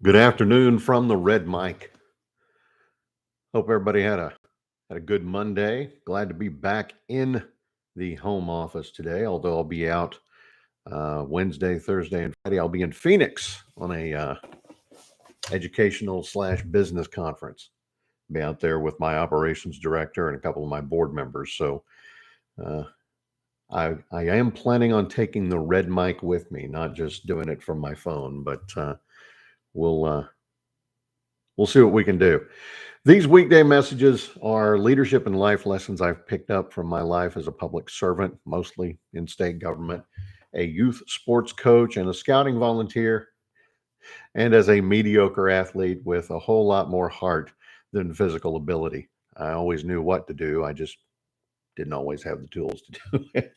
Good afternoon from the Red Mic. Hope everybody had a good Monday. Glad to be back in the home office today. Although I'll be out Wednesday, Thursday, and Friday. I'll be in Phoenix on a educational slash business conference. Be out there with my operations director and a couple of my board members. So uh, I am planning on taking the Red Mic with me, not just doing it from my phone, but we'll we'll see what we can do. These weekday messages are leadership and life lessons I've picked up from my life as a public servant, mostly in state government, a youth sports coach, and a scouting volunteer, and as a mediocre athlete with a whole lot more heart than physical ability. I always knew what to do, I just didn't always have the tools to do it.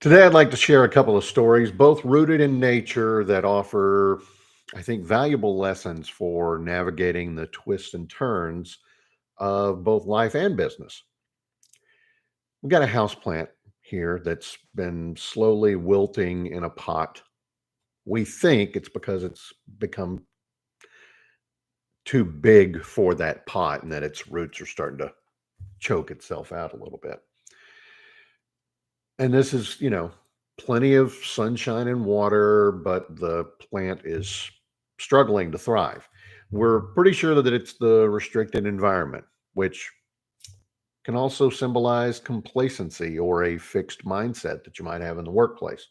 Today, I'd like to share a couple of stories, both rooted in nature, that offer, I think, valuable lessons for navigating the twists and turns of both life and business. We've got a house plant here that's been slowly wilting in a pot. We think it's because it's become too big for that pot and that its roots are starting to choke itself out a little bit. And this is, plenty of sunshine and water, but the plant is struggling to thrive. We're pretty sure that it's the restricted environment, which can also symbolize complacency or a fixed mindset that you might have in the workplace.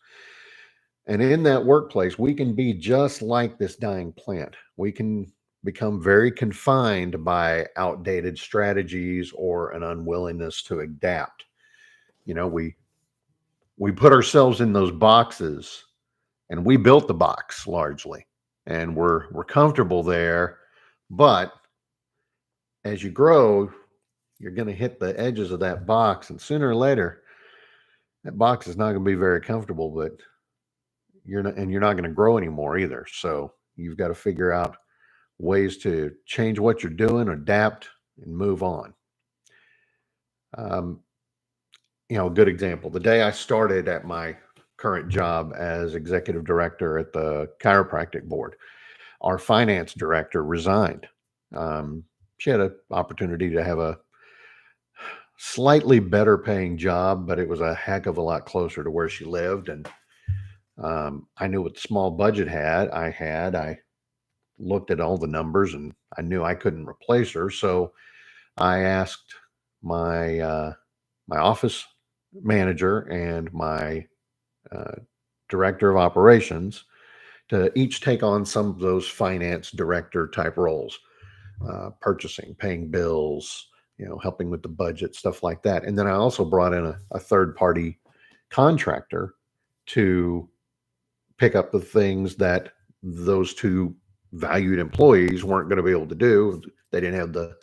And in that workplace, we can be just like this dying plant. We can become very confined by outdated strategies or an unwillingness to adapt. We put ourselves in those boxes, and we built the box largely, and we're comfortable there. But as you grow, you're going to hit the edges of that box, and sooner or later, that box is not going to be very comfortable. But you're not going to grow anymore either. So you've got to figure out ways to change what you're doing, adapt, and move on. Um, a good example: the day I started at my current job as executive director at the chiropractic board, our finance director resigned. She had an opportunity to have a slightly better paying job, but it was a heck of a lot closer to where she lived. And I knew what the small budget I looked at all the numbers, and I knew I couldn't replace her. So I asked my my office manager and my uh, director of operations to each take on some of those finance director type roles, purchasing, paying bills, helping with the budget, stuff like that. And then I also brought in a third party contractor to pick up the things that those two valued employees weren't going to be able to do. They didn't have the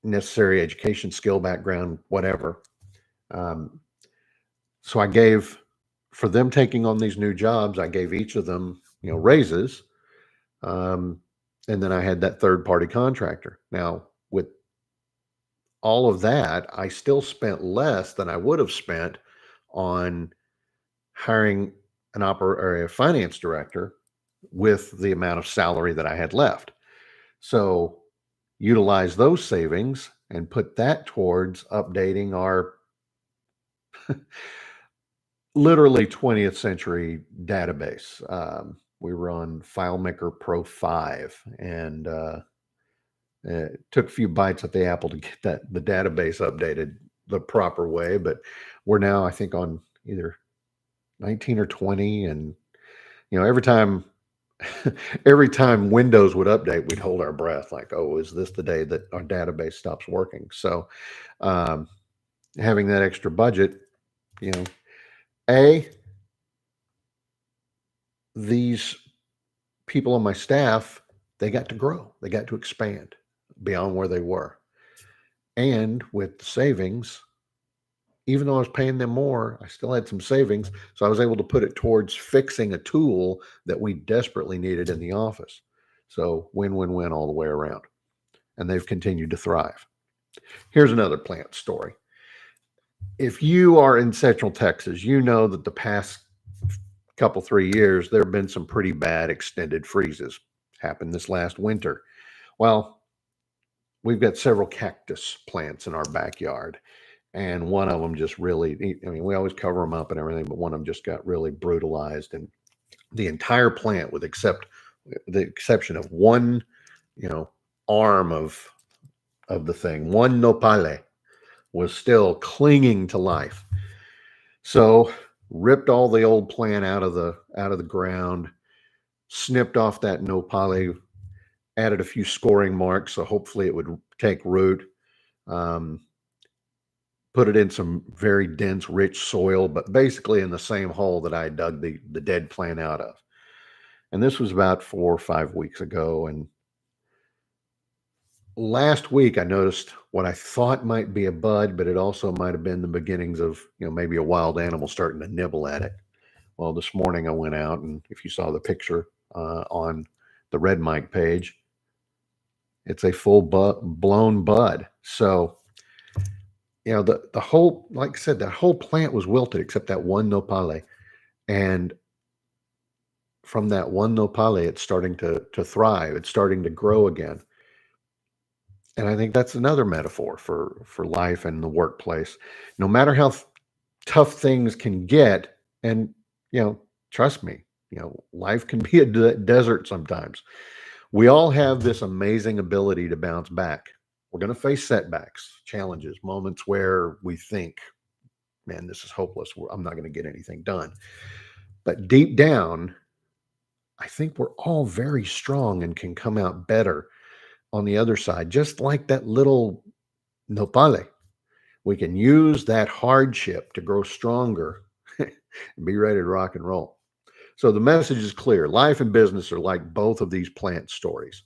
necessary education, skill, background, whatever. Um, so I gave, for them taking on these new jobs, I gave each of them, raises. Um, and then I had that third party contractor. Now, with all of that, I still spent less than I would have spent on hiring or a finance director with the amount of salary that I had left. So utilize those savings and put that towards updating our literally 20th century database. We run FileMaker Pro 5, and it took a few bites at the apple to get the database updated the proper way. But we're now, I think, on either 19 or 20, and every time every time Windows would update, we'd hold our breath, like, "Oh, is this the day that our database stops working?" So, um, having that extra budget, you know, a these people on my staff, they got to grow, they got to expand beyond where they were, and with the savings, even though I was paying them more, I still had some savings, so I was able to put it towards fixing a tool that we desperately needed in the office. So win, win, win all the way around. And they've continued to thrive. Here's another plant story. If you are in Central Texas, you know that the past couple, 3 years, there have been some pretty bad extended freezes. Happened this last winter. Well, we've got several cactus plants in our backyard, and one of them just really, I mean, we always cover them up and everything, but one of them just got really brutalized, and the entire plant, with the exception of one, you know, arm of the thing, one nopale, was still clinging to life. So ripped all the old plant out of the ground, snipped off that nopale, added a few scoring marks, so hopefully it would take root. Um, Put it in some very dense, rich soil, but basically in the same hole that I dug the dead plant out of. And this was about 4 or 5 weeks ago. And last week I noticed what I thought might be a bud, but it also might have been the beginnings of, maybe a wild animal starting to nibble at it. Well, this morning I went out, and if you saw the picture on the Red Mike page, it's a full blown bud. So, the whole, like I said, that whole plant was wilted except that one nopale. And from that one nopale, it's starting to thrive. It's starting to grow again. And I think that's another metaphor for life and the workplace. No matter how tough things can get, and trust me, life can be a desert sometimes. We all have this amazing ability to bounce back. We're going to face setbacks, challenges, moments where we think, man, this is hopeless. I'm not going to get anything done. But deep down, I think we're all very strong and can come out better on the other side, just like that little nopale. We can use that hardship to grow stronger and be ready to rock and roll. So the message is clear. Life and business are like both of these plant stories.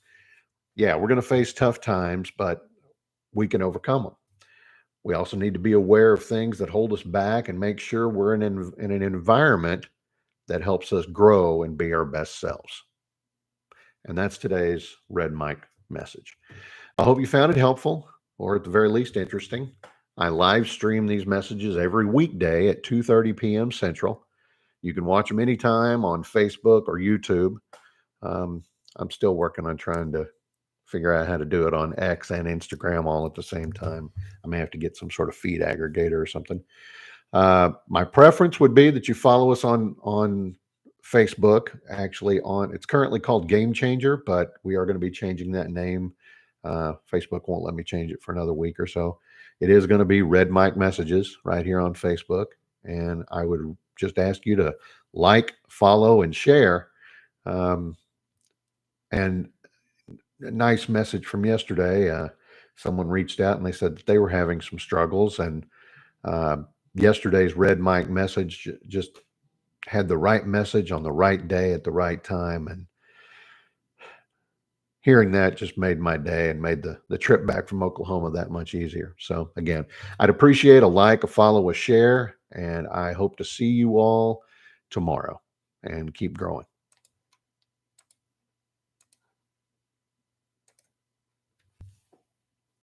Yeah, we're going to face tough times, but we can overcome them. We also need to be aware of things that hold us back and make sure we're in an environment that helps us grow and be our best selves. And that's today's Red Mike message. I hope you found it helpful, or at the very least interesting. I live stream these messages every weekday at 2:30 p.m. Central. You can watch them anytime on Facebook or YouTube. I'm still working on trying to figure out how to do it on X and Instagram all at the same time. I may have to get some sort of feed aggregator or something. My preference would be that you follow us on Facebook. Actually, it's currently called Game Changer, but we are going to be changing that name. Facebook won't let me change it for another week or so. It is going to be Red Mike Messages right here on Facebook, and I would just ask you to like, follow, and share. And a nice message from yesterday. Someone reached out and they said that they were having some struggles, and yesterday's Red Mike message just had the right message on the right day at the right time. And hearing that just made my day and made the trip back from Oklahoma that much easier. So again, I'd appreciate a like, a follow, a share, and I hope to see you all tomorrow, and keep growing.